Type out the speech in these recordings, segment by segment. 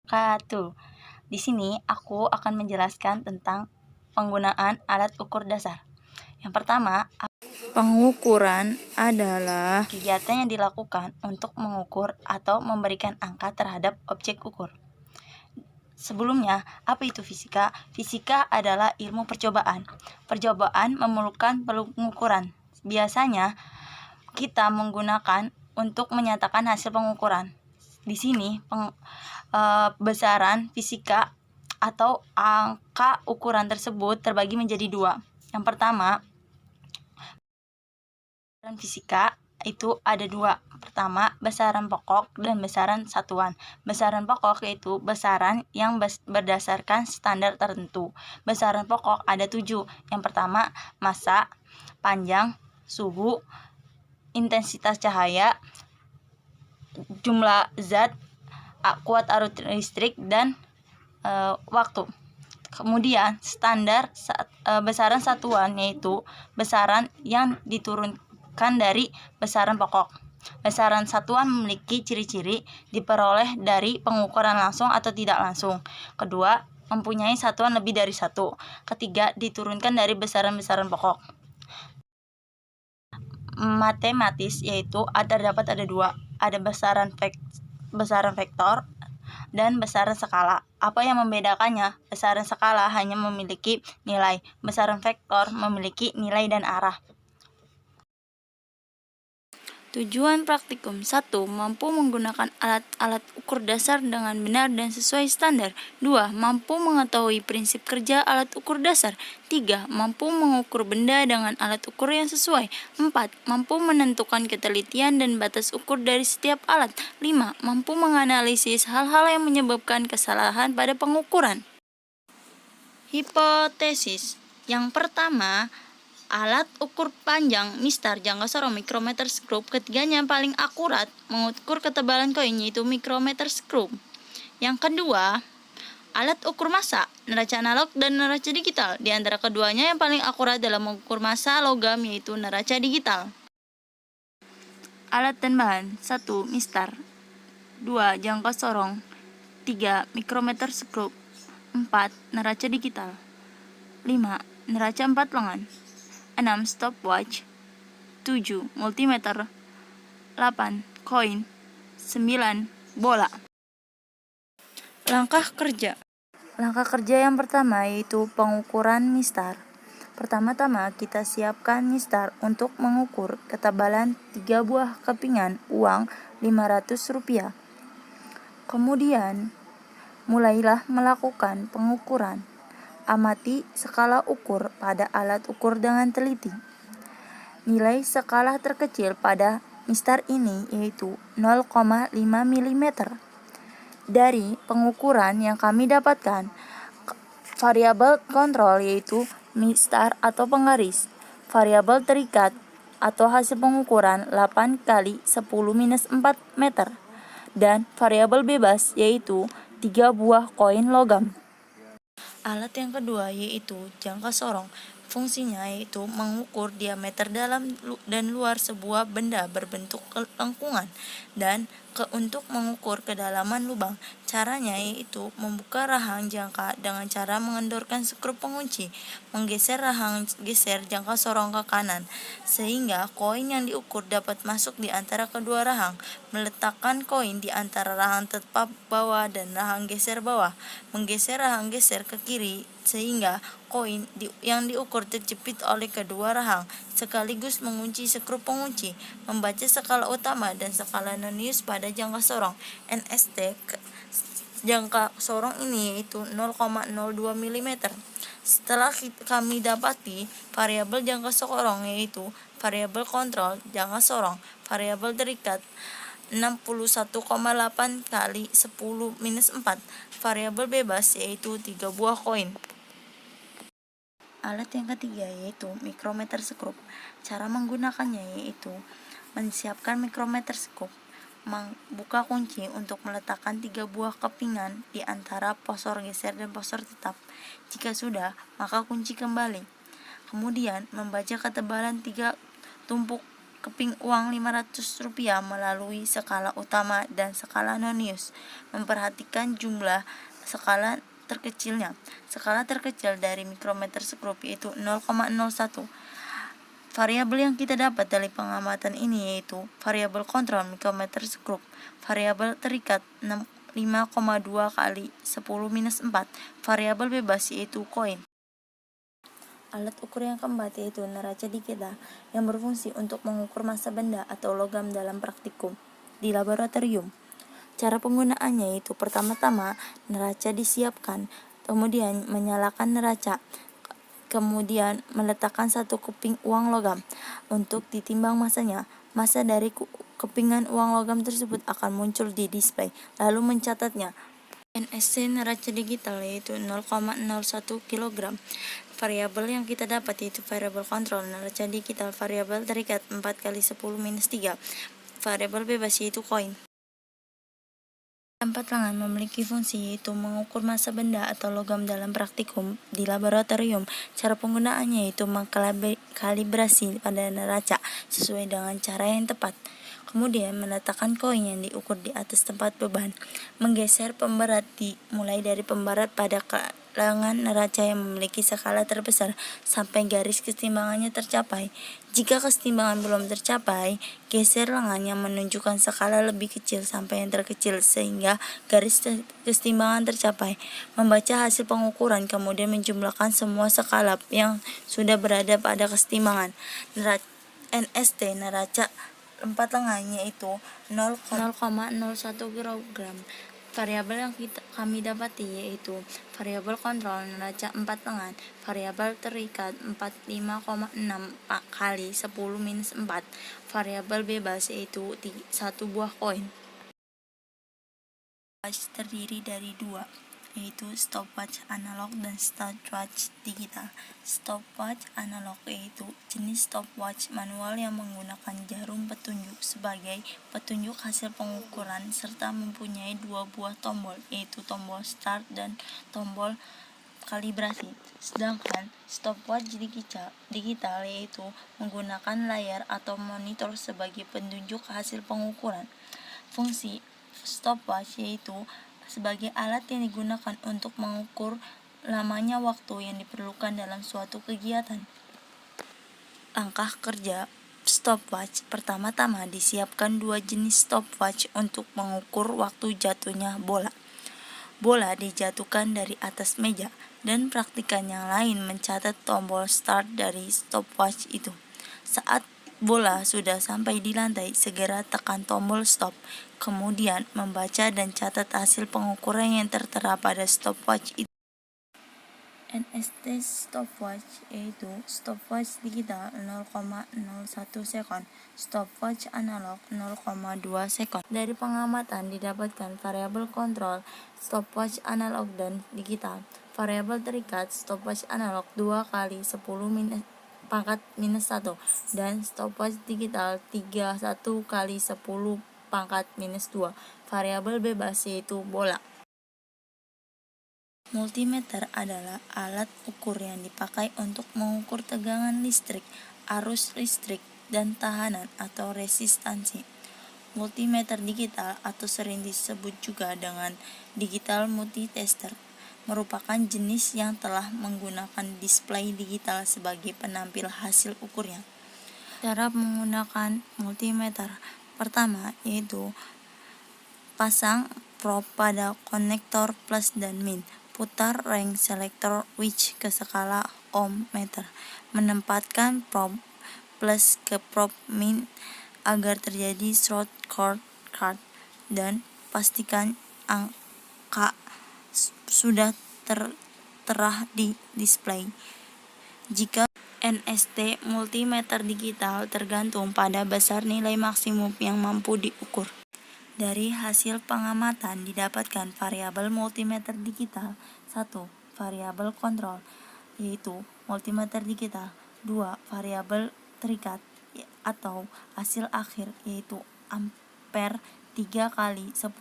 wabarakatuh. Di sini aku akan menjelaskan tentang penggunaan alat ukur dasar. Yang pertama, pengukuran adalah kegiatan yang dilakukan untuk mengukur atau memberikan angka terhadap objek ukur. Sebelumnya, apa itu fisika? Fisika adalah ilmu percobaan. Percobaan memerlukan pengukuran. Biasanya kita menggunakan untuk menyatakan hasil pengukuran. Di sini besaran fisika atau angka ukuran tersebut terbagi menjadi dua. Yang pertama, besaran fisika itu ada dua. Pertama, besaran pokok dan besaran satuan. Besaran pokok yaitu besaran yang berdasarkan standar tertentu. Besaran pokok ada 7. Yang pertama, massa, panjang, suhu, intensitas cahaya, jumlah zat, kuat arus listrik, dan waktu. Kemudian standar besaran satuan yaitu besaran yang diturunkan dari besaran pokok. Besaran satuan memiliki ciri-ciri diperoleh dari pengukuran langsung atau tidak langsung. Kedua, mempunyai satuan lebih dari satu. Ketiga, diturunkan dari besaran-besaran pokok. Matematis yaitu terdapat ada dua, ada besaran vektor dan besaran skala. Apa yang membedakannya? Besaran skala hanya memiliki nilai, besaran vektor memiliki nilai dan arah. Tujuan praktikum 1. Mampu menggunakan alat-alat ukur dasar dengan benar dan sesuai standar. 2. Mampu mengetahui prinsip kerja alat ukur dasar. 3. Mampu mengukur benda dengan alat ukur yang sesuai. 4. Mampu menentukan ketelitian dan batas ukur dari setiap alat. 5. Mampu menganalisis hal-hal yang menyebabkan kesalahan pada pengukuran. Hipotesis. Yang pertama, alat ukur panjang, mistar, jangka sorong, micrometer scope. Ketiganya paling akurat mengukur ketebalan koin yaitu micrometer scope. Yang kedua, alat ukur massa, neraca analog dan neraca digital. Di antara keduanya yang paling akurat dalam mengukur massa logam yaitu neraca digital. Alat dan bahan. 1. Mistar. 2. Jangka sorong. 3. Micrometer scope. 4. Neraca digital. 5. Neraca 4 lengan. 6. Stopwatch. 7. Multimeter. 8. Koin. 9. Bola. Langkah kerja. Langkah kerja yang pertama yaitu pengukuran mistar. Pertama-tama kita siapkan mistar untuk mengukur ketebalan 3 buah kepingan uang Rp500. Kemudian, mulailah melakukan pengukuran. Amati skala ukur pada alat ukur dengan teliti. Nilai skala terkecil pada mistar ini yaitu 0,5 mm. Dari pengukuran yang kami dapatkan, variabel kontrol yaitu mistar atau penggaris, variabel terikat atau hasil pengukuran 8 kali 10-4 meter, dan variabel bebas yaitu 3 buah koin logam. Alat yang kedua yaitu jangka sorong. Fungsinya yaitu mengukur diameter dalam dan luar sebuah benda berbentuk lengkungan dan untuk mengukur kedalaman lubang. Caranya yaitu membuka rahang jangka dengan cara mengendorkan skrup pengunci, menggeser rahang geser jangka sorong ke kanan sehingga koin yang diukur dapat masuk di antara kedua rahang. Meletakkan koin di antara rahang tetap bawah dan rahang geser bawah. Menggeser rahang geser ke kiri sehingga koin yang diukur terjepit oleh kedua rahang, sekaligus mengunci skrup pengunci. Membaca skala utama dan skala nonius pada jangka sorong NST. Jangka sorong ini yaitu 0,02 mm. Setelah kami dapati variabel jangka sorong yaitu variabel kontrol jangka sorong, variabel terikat 61,8 kali 10-4, variabel bebas yaitu 3 buah koin. Alat yang ketiga yaitu micrometer scope. Cara menggunakannya yaitu menyiapkan micrometer scope, membuka kunci untuk meletakkan 3 buah kepingan di antara posor geser dan posor tetap. Jika sudah, maka kunci kembali. Kemudian membaca ketebalan 3 tumpuk keping uang Rp500 melalui skala utama dan skala nonius. Memperhatikan jumlah skala terkecilnya. Skala terkecil dari mikrometer sekrup yaitu 0,01. Variabel yang kita dapat dari pengamatan ini yaitu variabel kontrol mikrometer sekrup, variabel terikat 5,2 kali 10-4, variabel bebas yaitu koin. Alat ukur yang keempat yaitu neraca digital yang berfungsi untuk mengukur massa benda atau logam dalam praktikum di laboratorium. Cara penggunaannya yaitu pertama-tama neraca disiapkan, kemudian menyalakan neraca, kemudian meletakkan satu keping uang logam untuk ditimbang masanya. Massa dari kepingan uang logam tersebut akan muncul di display, lalu mencatatnya. NSC neraca digital yaitu 0,01 kg. Variabel yang kita dapat yaitu variabel kontrol neraca digital, variabel terikat 4 kali 10-3, variabel bebas yaitu koin. Empat lengan memiliki fungsi yaitu mengukur massa benda atau logam dalam praktikum di laboratorium. Cara penggunaannya yaitu mengkalibrasi pada neraca sesuai dengan cara yang tepat. Kemudian meletakkan koin yang diukur di atas tempat beban. Menggeser pemberat mulai dari pemberat pada lengan neraca yang memiliki skala terbesar sampai garis keseimbangannya tercapai. Jika keseimbangan belum tercapai, geser lengan yang menunjukkan skala lebih kecil sampai yang terkecil sehingga garis keseimbangan tercapai. Membaca hasil pengukuran kemudian menjumlahkan semua skala yang sudah berada pada keseimbangan. NST neraca 4 lengan yaitu 0,01 kg. Variabel yang kami dapati yaitu variabel kontrol neraca 4 lengan, variabel terikat 45,6 kali 10-4, variabel bebas yaitu 1 buah koin. Stopwatch terdiri dari 2, yaitu stopwatch analog dan stopwatch digital. Stopwatch analog yaitu jenis stopwatch manual yang menggunakan jarum petunjuk sebagai petunjuk hasil pengukuran serta mempunyai 2 buah tombol yaitu tombol start dan tombol kalibrasi. Sedangkan stopwatch digital yaitu menggunakan layar atau monitor sebagai penunjuk hasil pengukuran. Fungsi stopwatch yaitu sebagai alat yang digunakan untuk mengukur lamanya waktu yang diperlukan dalam suatu kegiatan. Langkah kerja stopwatch. Pertama-tama disiapkan 2 jenis stopwatch untuk mengukur waktu jatuhnya bola. Bola dijatuhkan dari atas meja dan praktikan yang lain mencatat tombol start dari stopwatch itu. Saat bola sudah sampai di lantai, segera tekan tombol stop, kemudian membaca dan catat hasil pengukuran yang tertera pada stopwatch itu. NST stopwatch yaitu stopwatch digital 0,01 sekon, stopwatch analog 0,2 sekon. Dari pengamatan didapatkan variabel kontrol stopwatch analog dan digital. Variabel terikat stopwatch analog 2 kali 10-1 dan stopwatch digital 31 kali 10⁻². Variabel bebas yaitu bola. Multimeter adalah alat ukur yang dipakai untuk mengukur tegangan listrik, arus listrik, dan tahanan atau resistansi. Multimeter digital atau sering disebut juga dengan digital multitester merupakan jenis yang telah menggunakan display digital sebagai penampil hasil ukurnya. Cara menggunakan multimeter pertama yaitu pasang probe pada konektor plus dan min. Putar rang selector switch ke skala ohm meter. Menempatkan probe plus ke probe min agar terjadi short circuit dan pastikan angka sudah tertera di display. Jika NST multimeter digital tergantung pada besar nilai maksimum yang mampu diukur. Dari hasil pengamatan didapatkan variabel multimeter digital. 1. Variabel kontrol yaitu multimeter digital. 2. Variabel terikat atau hasil akhir yaitu ampere 3 kali 10⁻²,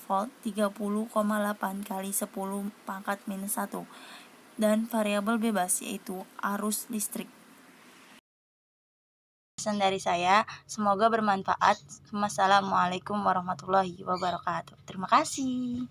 volt 30,8 kali 10⁻⁻1, dan variabel bebas yaitu arus listrik. pesan dari saya. Semoga bermanfaat. Wassalamualaikum warahmatullahi wabarakatuh. Terima kasih.